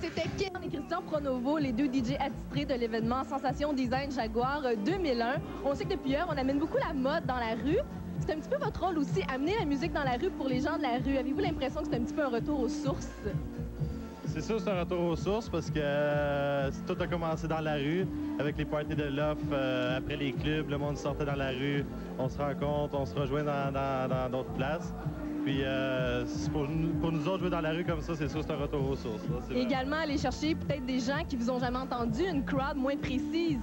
C'était Ken et Christian Pronovo, les deux DJ attitrés de l'événement Sensation Design Jaguar 2001. On sait que depuis hier, on amène beaucoup la mode dans la rue. C'est un petit peu votre rôle aussi, amener la musique dans la rue pour les gens de la rue. Avez-vous l'impression que c'est un petit peu un retour aux sources? C'est sûr, c'est un retour aux sources parce que tout a commencé dans la rue avec les parties de l'off. Après les clubs, le monde sortait dans la rue, on se rencontre, on se rejoint dans d'autres places. Puis pour nous autres, jouer dans la rue comme ça, c'est sûr, c'est un retour aux sources. Là, également, aller chercher peut-être des gens qui vous ont jamais entendu, une crowd moins précise.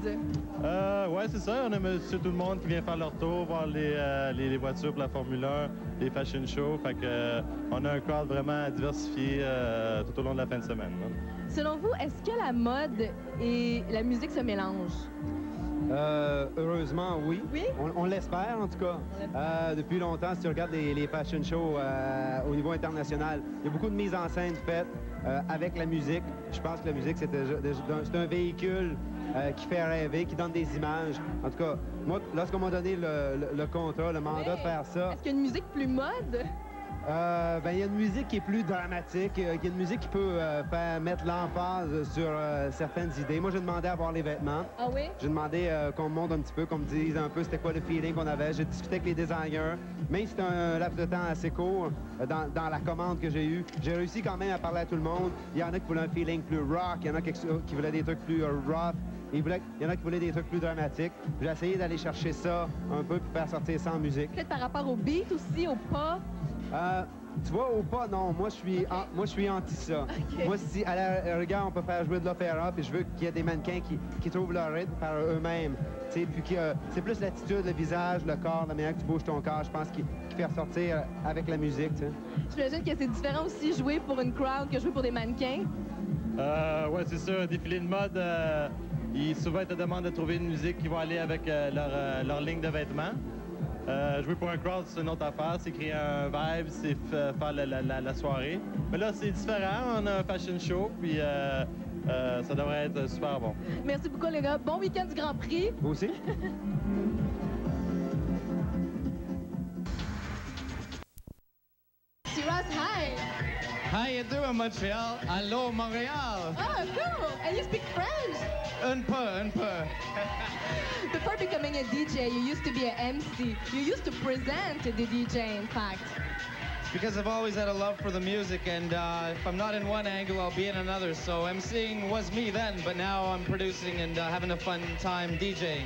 Ouais, c'est ça. On a monsieur tout le monde qui vient faire leur tour, voir les voitures pour la Formule 1, les fashion shows. Fait que on a un crowd vraiment diversifié tout au long de la fin de semaine. Là. Selon vous, est-ce que la mode et la musique se mélangent? Heureusement, oui. Oui? On l'espère, en tout cas. Depuis longtemps, si tu regardes les fashion shows au niveau international, il y a beaucoup de mises en scène faites avec la musique. Je pense que la musique, c'est un véhicule qui fait rêver, qui donne des images. En tout cas, moi, lorsqu'on m'a donné le contrat, le mandat de faire ça... Est-ce qu'il y a une musique plus mode? Il y a une musique qui est plus dramatique, il y a une musique qui peut mettre l'emphase sur certaines idées. Moi, j'ai demandé à voir les vêtements. Ah oui? J'ai demandé qu'on me montre un petit peu, qu'on me dise un peu c'était quoi le feeling qu'on avait. J'ai discuté avec les designers. Même si c'était un laps de temps assez court dans la commande que j'ai eue, j'ai réussi quand même à parler à tout le monde. Il y en a qui voulaient un feeling plus rock, il y en a qui voulaient des trucs plus rough. Il y en a qui voulaient des trucs plus dramatiques. J'ai essayé d'aller chercher ça un peu pour faire sortir ça en musique. Peut-être par rapport au beat aussi, au pas? Tu vois, au pas, non. Moi, je suis anti ça. Okay. Moi, si à la rigueur, on peut faire jouer de l'opéra, puis je veux qu'il y ait des mannequins qui trouvent leur rythme par eux-mêmes. Puis c'est plus l'attitude, le visage, le corps, la manière que tu bouges ton corps, je pense, qui fait ressortir avec la musique. T'sais. J'imagine que c'est différent aussi jouer pour une crowd que jouer pour des mannequins. Ouais, c'est sûr. Un défilé de mode, souvent, ils te demandent de trouver une musique qui va aller avec leur ligne de vêtements. Jouer pour un crowd, c'est une autre affaire. C'est créer un vibe, c'est faire la soirée. Mais là, c'est différent. On a un fashion show, puis ça devrait être super bon. Merci beaucoup, les gars. Bon week-end du Grand Prix. Vous aussi? Shiraz, hi. How you doing, Montreal? Hello, Montreal. Oh, cool. And you speak French? Un peu. Before becoming a DJ, you used to be an MC. You used to present the DJ, in fact. Because I've always had a love for the music, and if I'm not in one angle, I'll be in another. So MCing was me then, but now I'm producing and having a fun time DJing.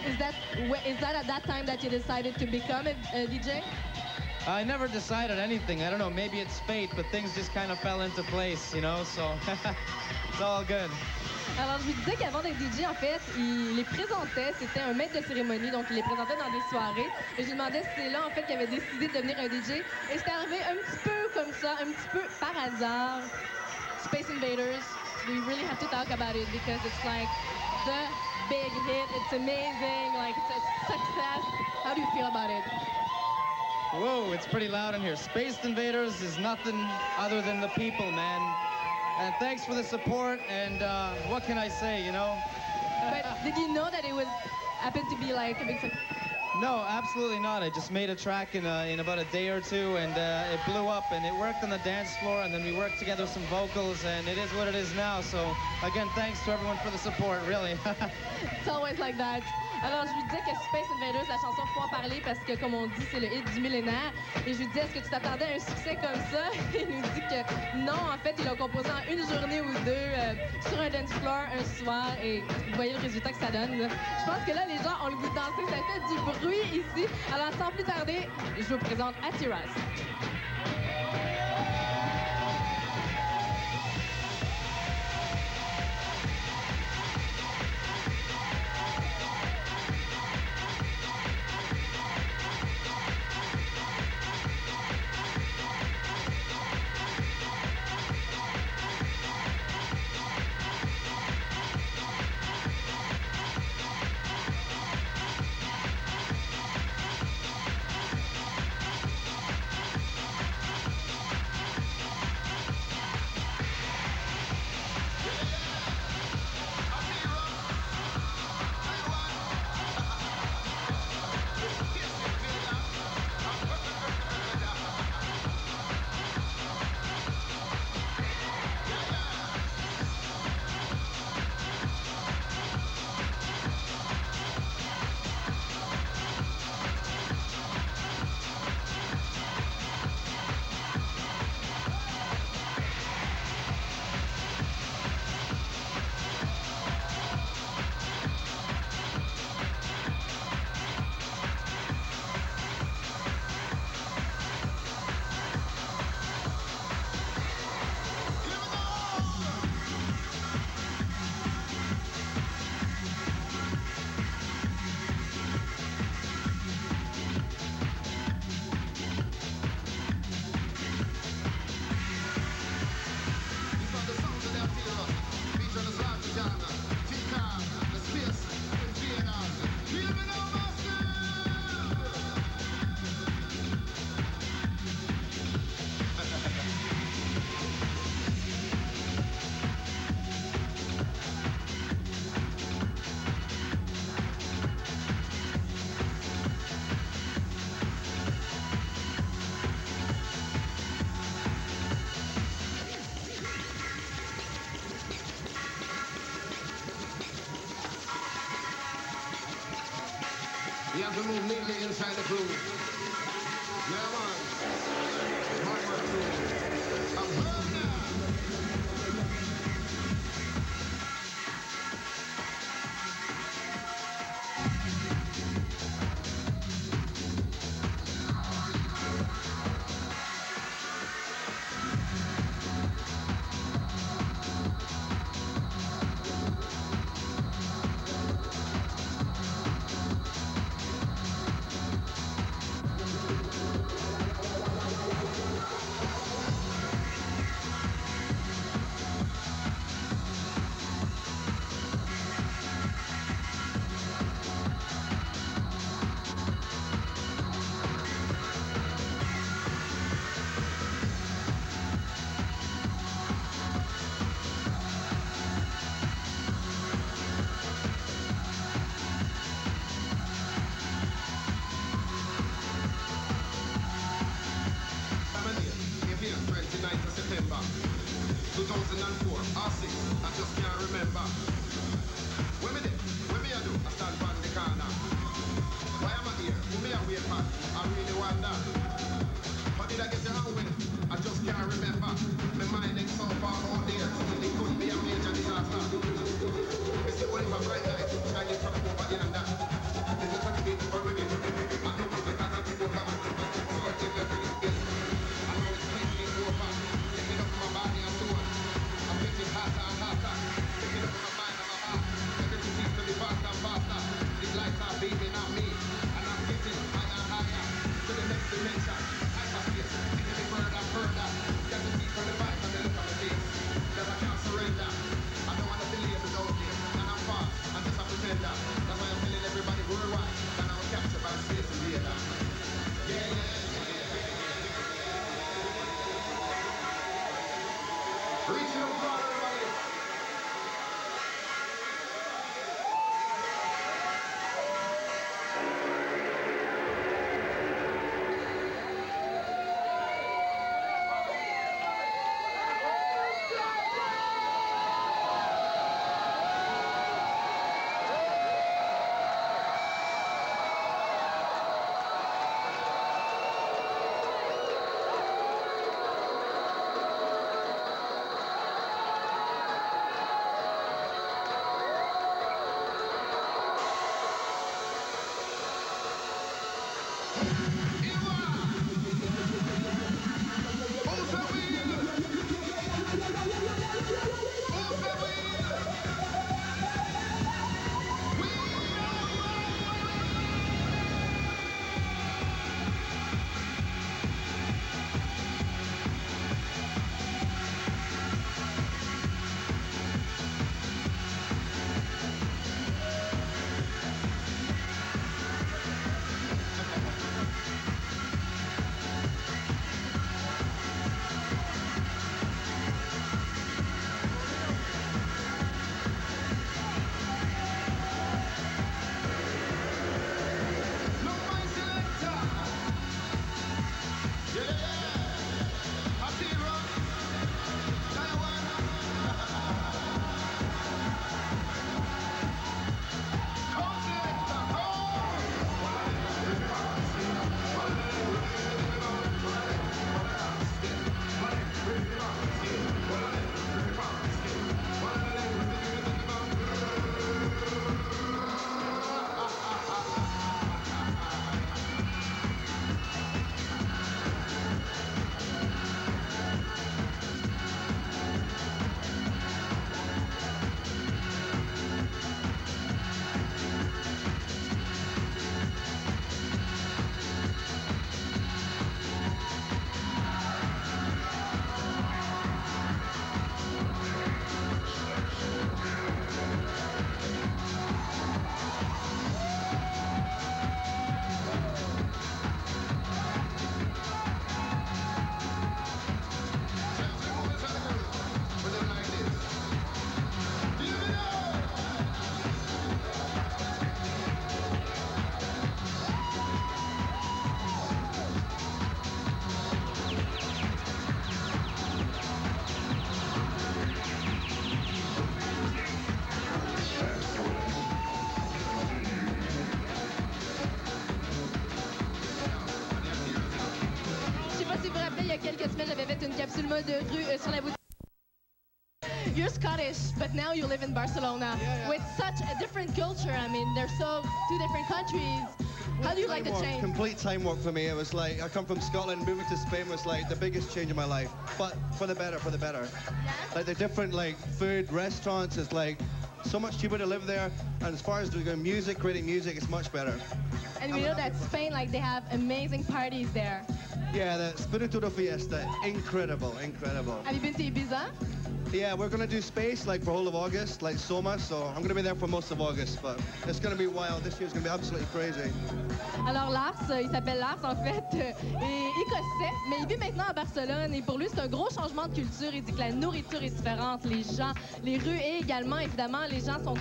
Is that at that time that you decided to become a DJ? I never decided anything. I don't know, maybe it's fate, but things just kind of fell into place, you know, so it's all good. Alors, je vous disais qu'avant d'être DJ, en fait, il les présentait. C'était un maître de cérémonie, donc il les présentait dans des soirées. Et je lui demandais si c'est là, en fait, qu'il avait décidé de devenir un DJ. Et c'est arrivé un petit peu comme ça, un petit peu par hasard. Space Invaders, we really have to talk about it because it's like the big hit. It's amazing, like it's a success. How do you feel about it? Whoa, it's pretty loud in here. Space Invaders is nothing other than the people, man. And thanks for the support, and what can I say, you know? But did you know that it was happened to be like a big success? No, absolutely not. I just made a track in about a day or two, and it blew up, and it worked on the dance floor, and then we worked together some vocals, and it is what it is now. So, again, thanks to everyone for the support, really. It's always like that. Alors, je lui disais que Space Invaders, la chanson Faut en parler parce que, comme on dit, c'est le hit du millénaire. Et je lui disais, est-ce que tu t'attendais à un succès comme ça? Et il nous dit que non, en fait, il l'a composé en une journée ou deux sur un dance floor un soir. Et vous voyez le résultat que ça donne. Je pense que là, les gens ont le goût de danser. Ça fait du bruit ici. Alors, sans plus tarder, je vous présente Atiras. You have to move neatly inside the groove. Yeah, man. Hardware groove. I'm home now. September 2004, R6, I just can't remember. When me did, when me I do, I stand on the corner. Why am I here? Who me I wait for? I really wonder. How did I get the wrong with? I just can't remember. My mind is so far out there, it could be a major disaster. It's the only for bright light, shining from over yonder. This is what it is for me. I know it's because I'm people coming to my support, if you're really scared. I know it's making it over. Pick it up my body and soul. I'm getting hotter and hotter. Pick it up my mind. Reaching up for everybody. quelques semaines, j'avais fait une capsule mode de rue sur la boutique. You're Scottish, but now you live in Barcelona with such a different culture. I mean, they're so two different countries. How do you like the change? Complete time warp for me. It was like, I come from Scotland, moving to Spain was like the biggest change in my life. But for the better, for the better. Yeah? Like the different like food, restaurants, it's like so much cheaper to live there. And as far as doing music, creating music, it's much better. And we know that Spain, like they have amazing parties there. Yeah, the Espiritu de Fiesta, incredible, incredible. Have you been to Ibiza? Yeah, we're gonna do Space like for whole of August, like Soma, so I'm gonna be there for most of August, but it's gonna be wild. This year's gonna be absolutely crazy. Alors Lars, il s'appelle Lars en fait, et écossais, mais il vit maintenant à Barcelone et pour lui c'est un gros changement de culture. Il dit que la nourriture est différente, les gens, les rues et également évidemment les gens sont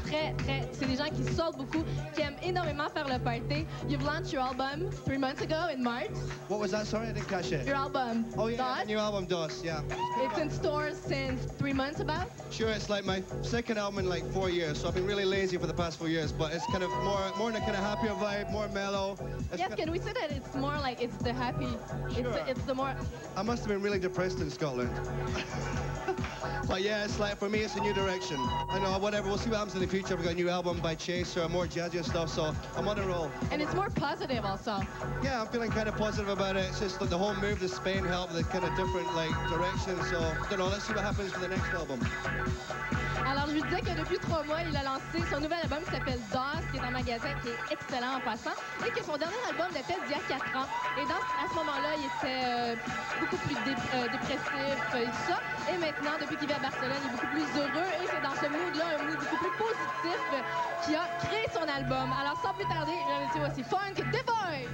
c'est des gens qui sortent beaucoup, qui aiment énormément faire le party. You've launched your album 3 months ago in March. What was that? Sorry, I didn't catch it. Your album. Oh yeah, DOS. new album DOS, yeah. It's in stores since 3 months about. Sure, it's like my second album in like 4 years, so I've been really lazy for the past 4 years, but it's kind of more in a kind of happier vibe, more mellow. Yes, can we say that it's more like it's the happy, it's the more... I must have been really depressed in Scotland. But yeah, it's like, for me, it's a new direction. I know, whatever, we'll see what happens in the future. We've got a new album by Chaser, more jazzy stuff, so I'm on a roll. And it's more positive also. Yeah, I'm feeling kind of positive about it. It's just like the whole move to Spain helped the kind of different like direction, so, you know, let's see what happens for the next album. Alors, je lui disais que depuis 3 mois, il a lancé son nouvel album qui s'appelle DOS, qui est en magasin, qui est excellent en passant, et que son dernier album datait d'il y a 4 ans. Et à ce moment-là, il était beaucoup plus dépressif et tout ça. Et maintenant, depuis qu'il vit à Barcelone, il est beaucoup plus heureux. Et c'est dans ce mood-là, un mood beaucoup plus positif, qu'il a créé son album. Alors, sans plus tarder, voici Funk Devoid!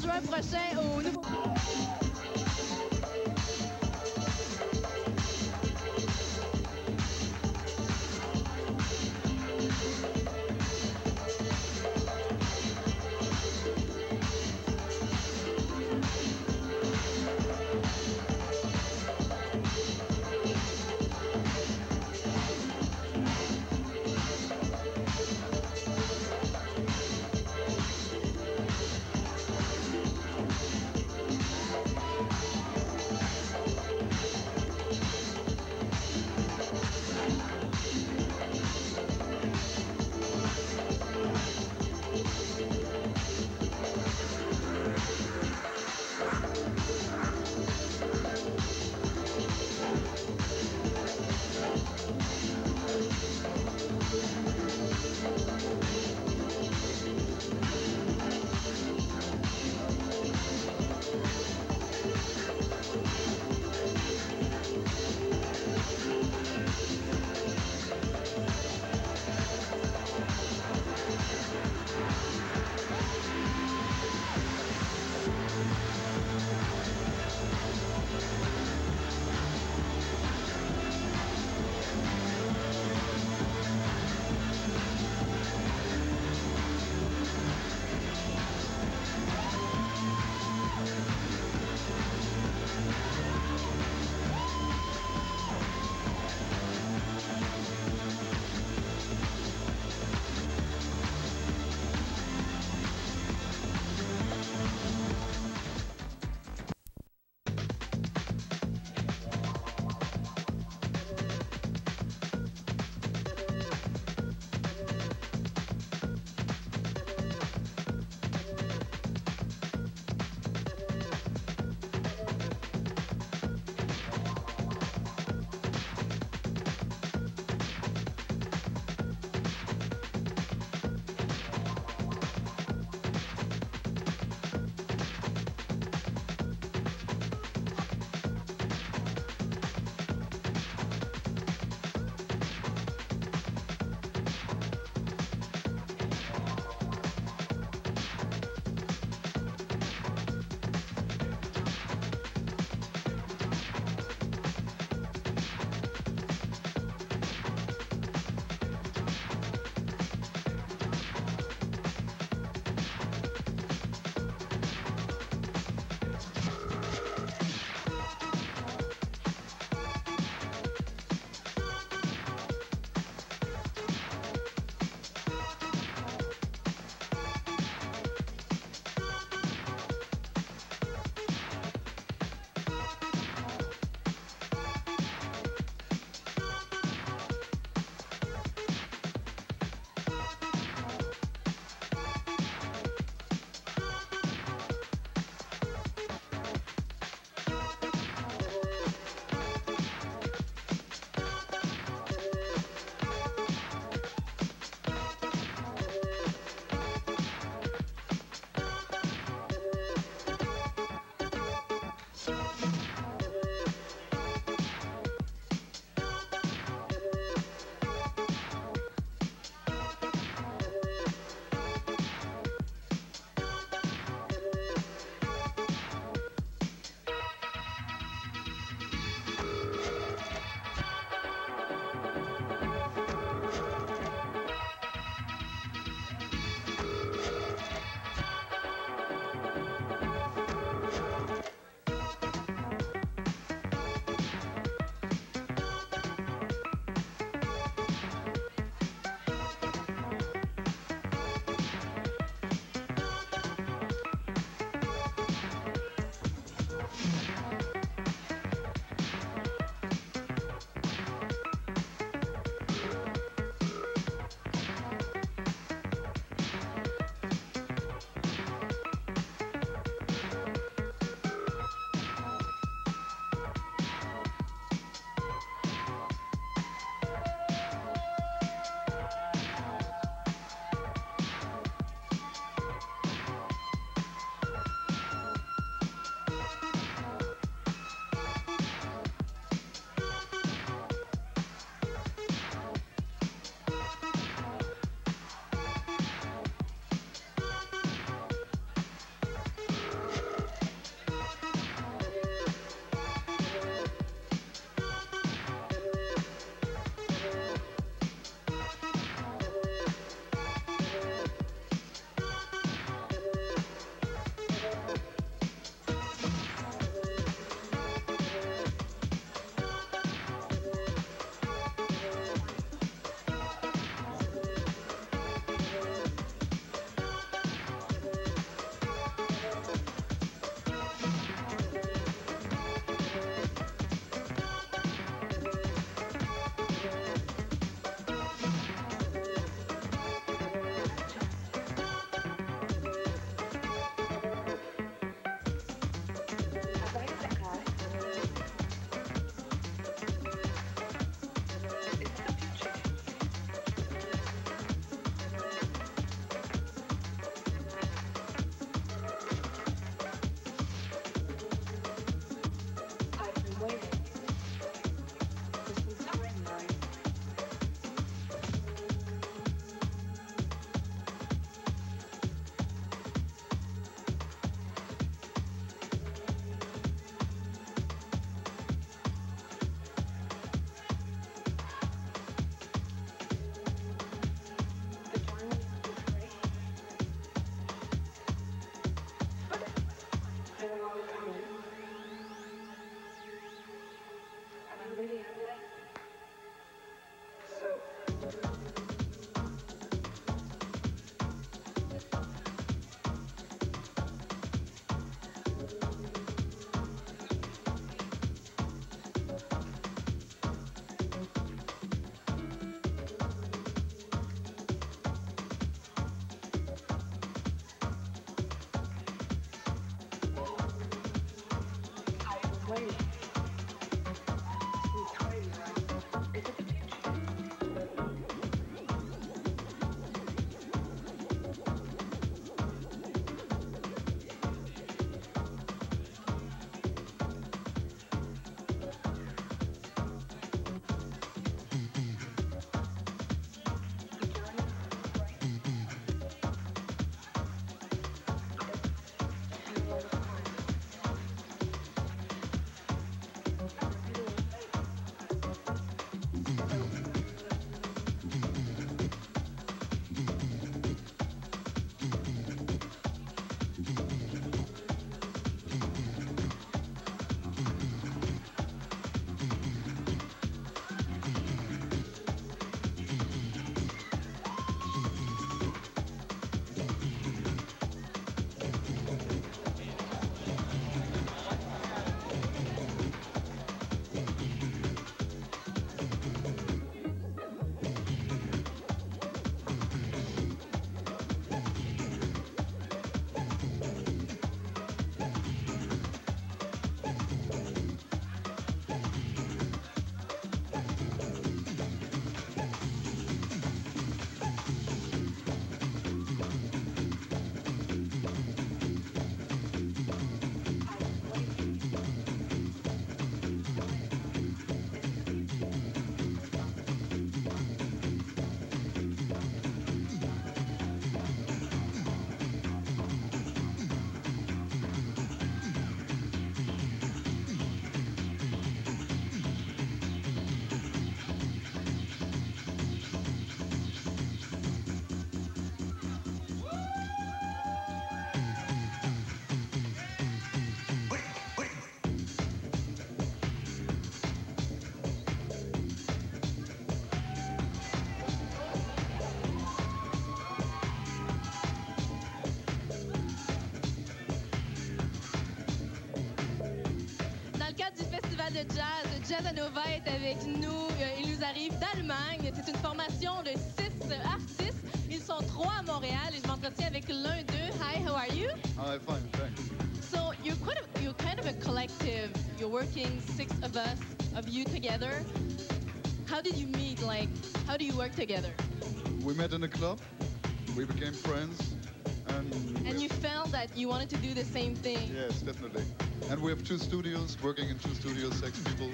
juin prochain au nouveau... de jazz. Jazzanova est avec nous. Il nous arrive d'Allemagne. C'est une formation de 6 artistes. Ils sont 3 à Montréal et je m'entretiens avec l'un d'eux. Hi, how are you? Hi, fine, thanks. So you're kind of a collective. You're working 6 of you together. How did you meet? Like, how do you work together? We met in a club, we became friends, and you felt that you wanted to do the same thing. Yes, definitely. And we have 2 studios, working in 2 studios, 6 people.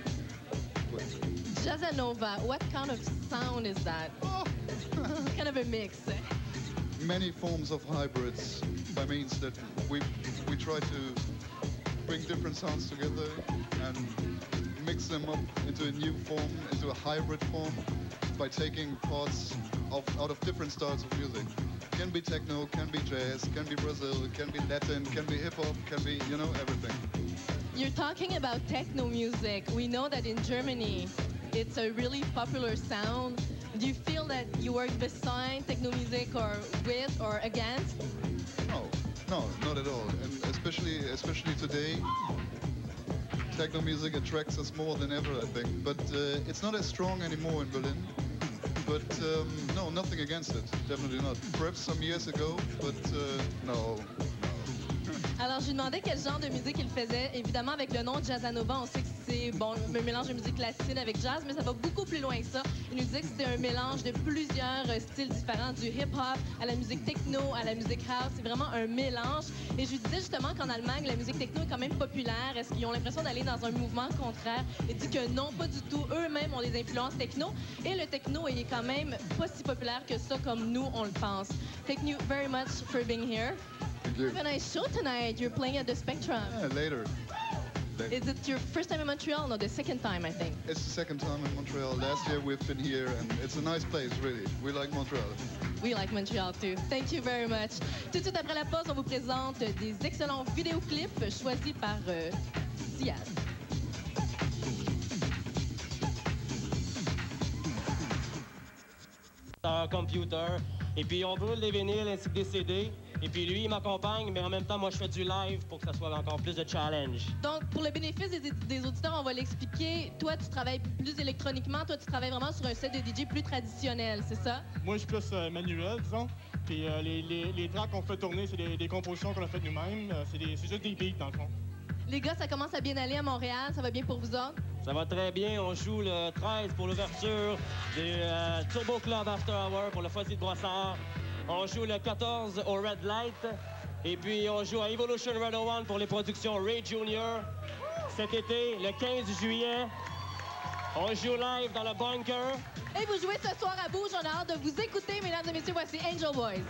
Jazzanova, what kind of sound is that? Oh. Kind of a mix. Many forms of hybrids, by means that we try to bring different sounds together and mix them up into a new form, into a hybrid form, by taking parts out of different styles of music. Can be techno, can be jazz, can be Brazil, can be Latin, can be hip-hop, can be, you know, everything. You're talking about techno music. We know that in Germany, it's a really popular sound. Do you feel that you work beside techno music or with or against? No, not at all. And especially today, techno music attracts us more than ever, I think. But it's not as strong anymore in Berlin. But no, nothing against it. Definitely not. Perhaps some years ago, but no. Alors, je lui demandais quel genre de musique il faisait. Évidemment, avec le nom Jazzanova, on sait que c'est bon, un mélange de musique latine avec jazz, mais ça va beaucoup plus loin que ça. Il nous disait que c'était un mélange de plusieurs styles différents, du hip-hop à la musique techno, à la musique house. C'est vraiment un mélange. Et je lui disais justement qu'en Allemagne, la musique techno est quand même populaire. Est-ce qu'ils ont l'impression d'aller dans un mouvement contraire? Il dit que non, pas du tout. Eux-mêmes ont des influences techno. Et le techno est quand même pas si populaire que ça comme nous, on le pense. Thank you very much for being here. Thank you. You have a nice show tonight. You're playing at the Spectrum. Yeah, later. Is it your first time in Montreal? No, the second time, I think. It's the second time in Montreal. Last year we've been here, and it's a nice place, really. We like Montreal. We like Montreal too. Thank you very much. Tout de suite après la pause, on vous présente des excellents vidéoclips choisis par Ziad. Un computer, et puis on brûle des vinyles ainsi que des CD. Et puis lui, il m'accompagne, mais en même temps, moi, je fais du live pour que ça soit encore plus de challenge. Donc, pour le bénéfice des auditeurs, on va l'expliquer. Toi, tu travailles plus électroniquement. Toi, tu travailles vraiment sur un set de DJ plus traditionnel, c'est ça? Moi, je suis plus manuel, disons. Puis les tracks qu'on fait tourner, c'est des compositions qu'on a faites nous-mêmes. C'est juste des beats, dans le fond. Les gars, ça commence à bien aller à Montréal. Ça va bien pour vous autres? Ça va très bien. On joue le 13 pour l'ouverture du Turbo Club After Hour pour le Foisy de Brossard. On joue le 14 au Red Light. Et puis, on joue à Evolution Red 01 pour les productions Ray Jr. Cet été, le 15 juillet, on joue live dans le Bunker. Et vous jouez ce soir à Bouge. On a hâte de vous écouter, mesdames et messieurs. Voici Angel Boys.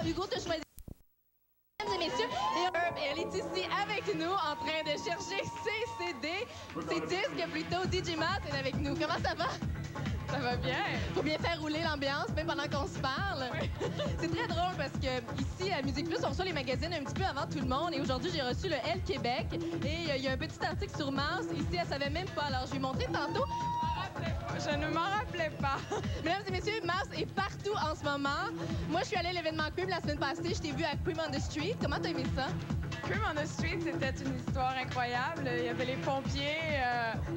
Hugo t'a choisi. Mesdames et messieurs, et elle est ici avec nous en train de chercher ses CD, ses disques plutôt. DJ Mass est avec nous. Comment ça va? Ça va bien. Faut bien faire rouler l'ambiance, même pendant qu'on se parle. C'est très drôle parce que ici, à Musique Plus, on reçoit les magazines un petit peu avant tout le monde. Et aujourd'hui, j'ai reçu le Elle Québec. Et il y a un petit article sur Mars. Ici, elle savait même pas. Alors, je lui ai montré tantôt. Je ne m'en rappelais pas. Mesdames et messieurs, Mars est partout en ce moment. Moi, je suis allée à l'événement Cream la semaine passée. Je t'ai vu à Cream on the Street. Comment t'as aimé ça? Cream on the Street, c'était une histoire incroyable. Il y avait les pompiers.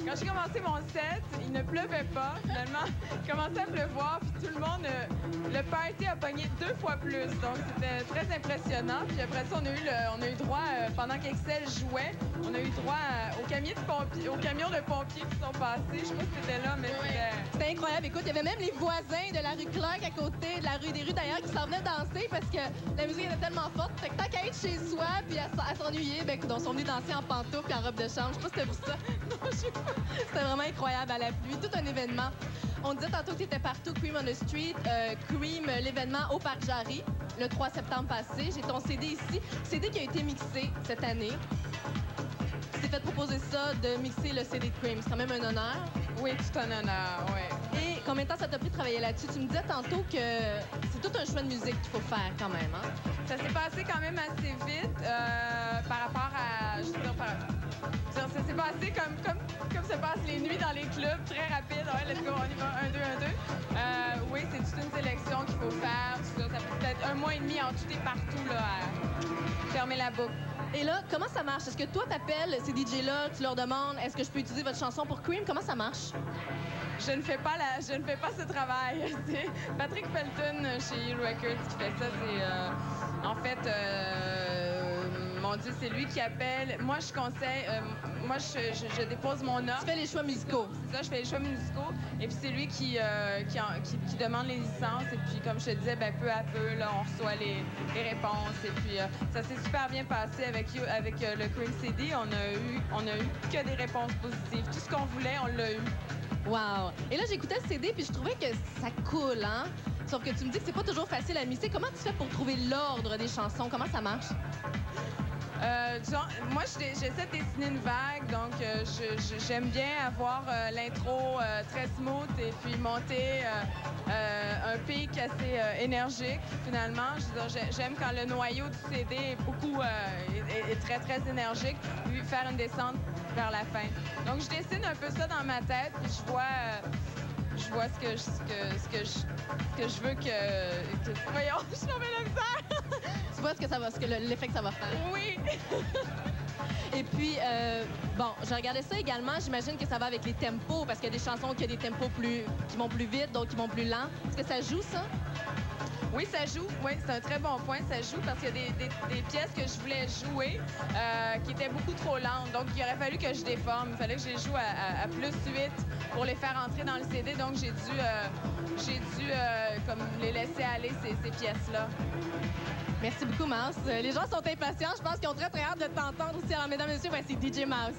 Quand j'ai commencé mon set, il ne pleuvait pas. Finalement, il commençait à pleuvoir. Puis tout le monde, le party a pogné 2 fois plus. Donc, c'était très impressionnant. Puis après ça, on a eu droit, pendant qu'Excel jouait, on a eu droit aux camions de pompiers qui sont passés. Je sais pas si c'était là, mais c'était incroyable. Écoute, il y avait même les voisins de la rue Clark à côté, de la rue des rues d'ailleurs, qui s'en venaient danser parce que la musique était tellement forte. Fait que tant qu'à être chez soi puis à s'ennuyer, ben, ils sont venus danser en pantoufles et en robe de chambre. Je sais pas si c'était pour ça. C'était vraiment incroyable à la pluie. Tout un événement. On disait tantôt que tu étais partout, Cream on the Street, Cream, l'événement au Parc Jarry, le 3 septembre passé. J'ai ton CD ici. CD qui a été mixé cette année. Tu t'es fait proposer ça, de mixer le CD de Cream. C'est quand même un honneur. Oui, tout un honneur, oui. Et combien de temps ça t'a pris de travailler là-dessus? Tu me disais tantôt que c'est tout un choix de musique qu'il faut faire quand même, hein? Ça s'est passé quand même assez vite par rapport à... ça s'est passé comme se passent les nuits dans les clubs, très rapide. Ouais, let's go, on y va, 1, 2, 1, 2. Oui, c'est toute une sélection qu'il faut faire. Tout ça peut peut-être 1 mois et demi en tout et partout là, à fermer la boucle. Et là, comment ça marche? Est-ce que toi, t'appelles ces DJ-là, tu leur demandes est-ce que je peux utiliser votre chanson pour Cream? Comment ça marche? Je ne fais pas ce travail. C'est Patrick Felton chez E Records qui fait ça. C'est en fait, mon Dieu, c'est lui qui appelle. Moi, je conseille. Moi, je dépose mon offre. Tu fais les choix musicaux. C'est ça, je fais les choix musicaux. Et puis c'est lui qui demande les licences. Et puis, comme je te disais, ben, peu à peu, là, on reçoit les réponses. Et puis, ça s'est super bien passé avec le Cream CD. On a eu que des réponses positives. Tout ce qu'on voulait, on l'a eu. Wow! Et là, j'écoutais le CD puis je trouvais que ça coule, hein? Sauf que tu me dis que c'est pas toujours facile à mixer. Comment tu fais pour trouver l'ordre des chansons? Comment ça marche? Moi, j'essaie de dessiner une vague, donc j'aime bien avoir l'intro très smooth et puis monter un pic assez énergique, finalement. J'aime quand le noyau du CD est très, très énergique, puis faire une descente vers la fin. Donc, je dessine un peu ça dans ma tête, puis je vois ce que je veux que... Voyons, je suis tombée la misère! Tu vois l'effet que ça va faire? Oui! Et puis, bon, j'ai regardé ça également. J'imagine que ça va avec les tempos, parce qu'il y a des chansons qui ont des tempos qui vont plus vite, d'autres qui vont plus lents. Est-ce que ça joue, ça? Oui, ça joue. Oui, c'est un très bon point. Ça joue parce qu'il y a des pièces que je voulais jouer qui étaient beaucoup trop lentes. Donc, il aurait fallu que je déforme. Il fallait que je les joue à plus 8 pour les faire entrer dans le CD. Donc, j'ai dû comme les laisser aller, ces pièces-là. Merci beaucoup, Mars. Les gens sont impatients. Je pense qu'ils ont très, très hâte de t'entendre aussi. Alors, mesdames et messieurs, voici DJ Mouse.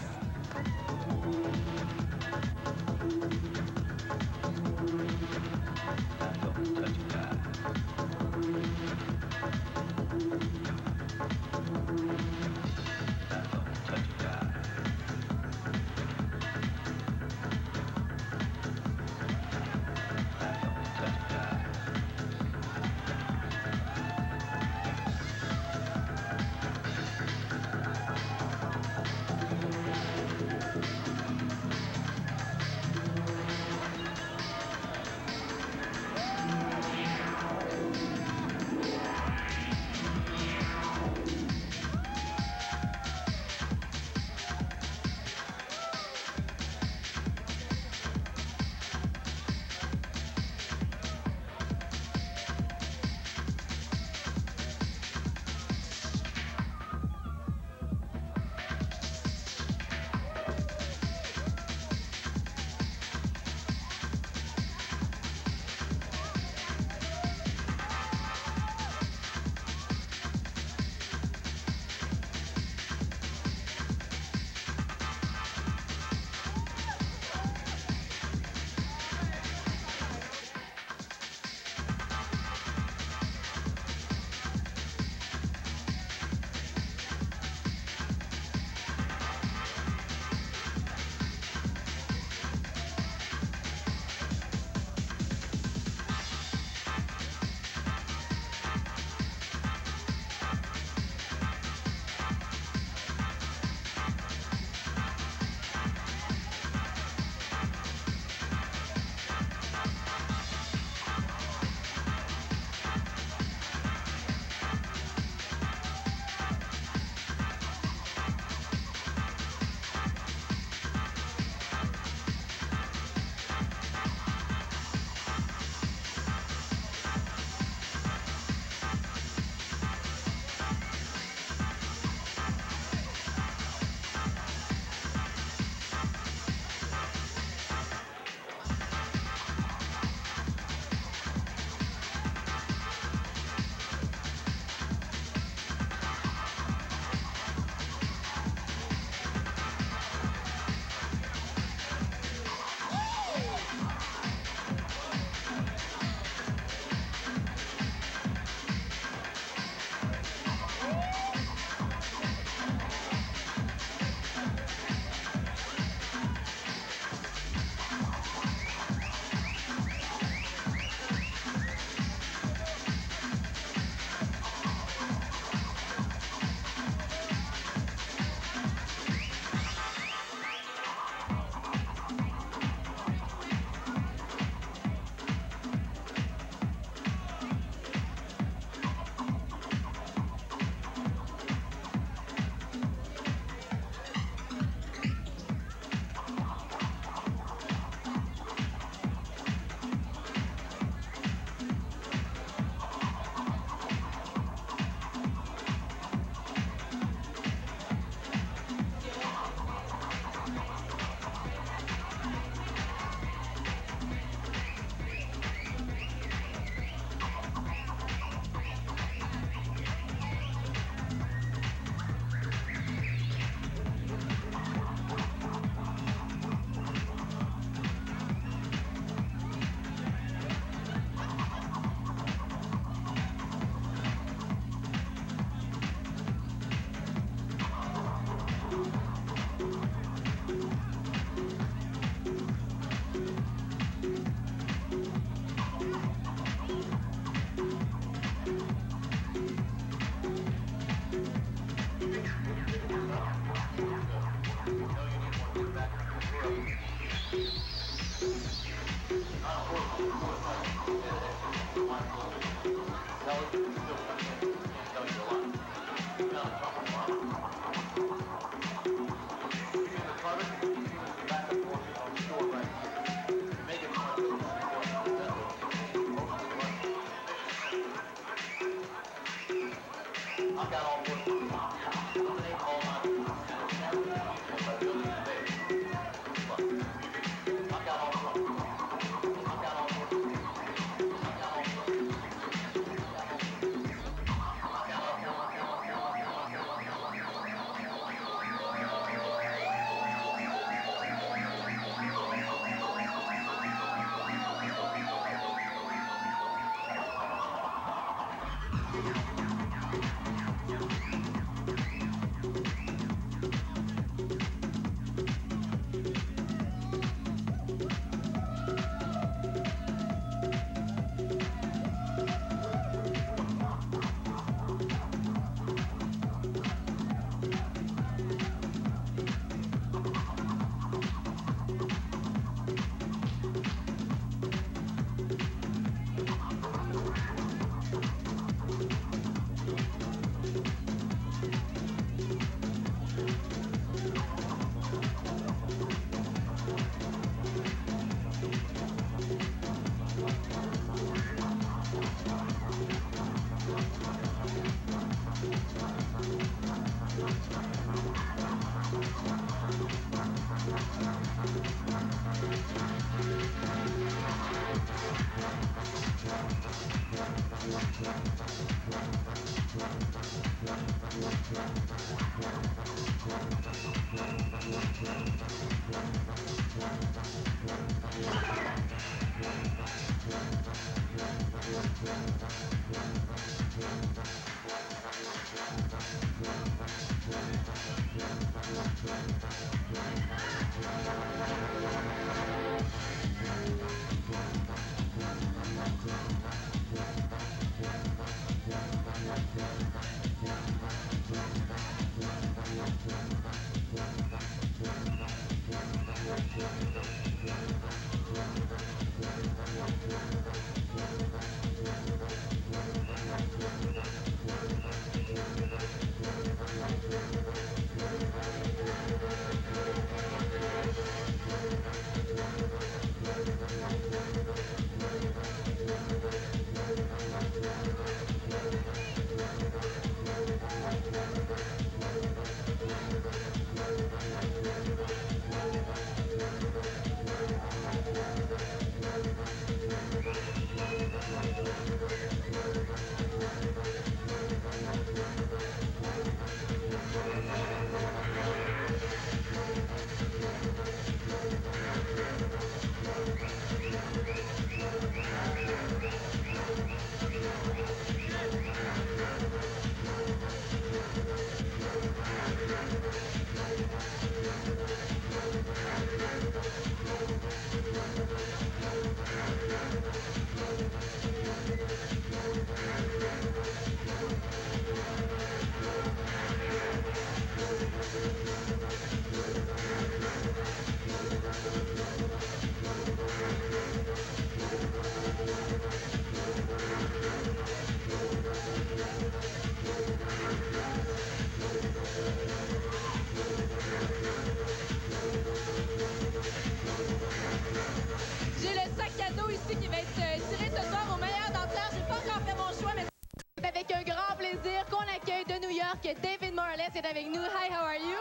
David Morales est avec nous. Hi, how are you?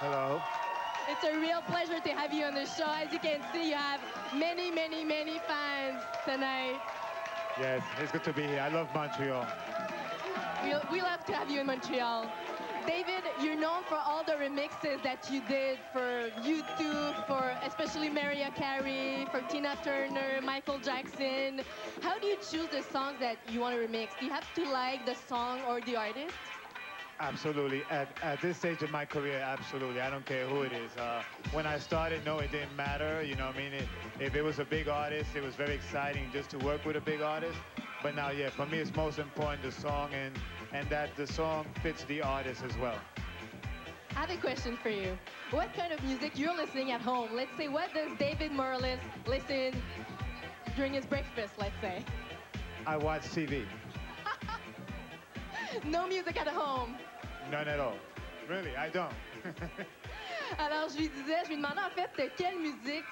Hello. It's a real pleasure to have you on the show. As you can see, you have many, many, many fans tonight. Yes, it's good to be here. I love Montreal. We love to have you in Montreal. David, you're known for all the remixes that you did for U2, for especially Mariah Carey, for Tina Turner, Michael Jackson. How do you choose the songs that you want to remix? Do you have to like the song or the artist? Absolutely. At this stage of my career, absolutely. I don't care who it is. When I started, no, it didn't matter. You know what I mean? If it was a big artist, it was very exciting just to work with a big artist. But now, yeah, for me, it's most important the song and that the song fits the artist as well. I have a question for you. What kind of music you're listening at home? Let's say, what does David Morales listen during his breakfast, let's say? I watch TV. No music at home. None at all. Really, I don't. Alors, je lui demandais en fait quelle musique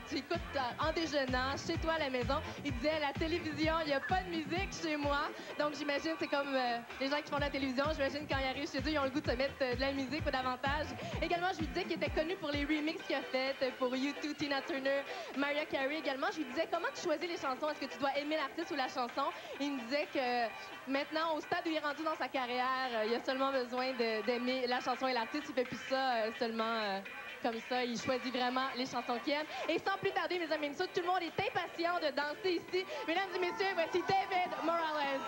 tu écoutes en déjeunant, chez toi à la maison. Il disait la télévision, il n'y a pas de musique chez moi. Donc, j'imagine, c'est comme les gens qui font de la télévision. J'imagine quand ils arrivent chez eux, ils ont le goût de se mettre de la musique ou davantage. Également, je lui disais qu'il était connu pour les remixes qu'il a fait pour U2, Tina Turner, Mariah Carey. Également, je lui disais comment tu choisis les chansons. Est-ce que tu dois aimer l'artiste ou la chanson? Et il me disait que maintenant, au stade où il est rendu dans sa carrière, il a seulement besoin d'aimer la chanson et l'artiste. Il fait plus ça seulement comme ça. Il choisit vraiment les chansons qu'il aime. Et sans plus tarder, mes amis et messieurs, tout le monde est impatient de danser ici. Mesdames et messieurs, voici David Morales.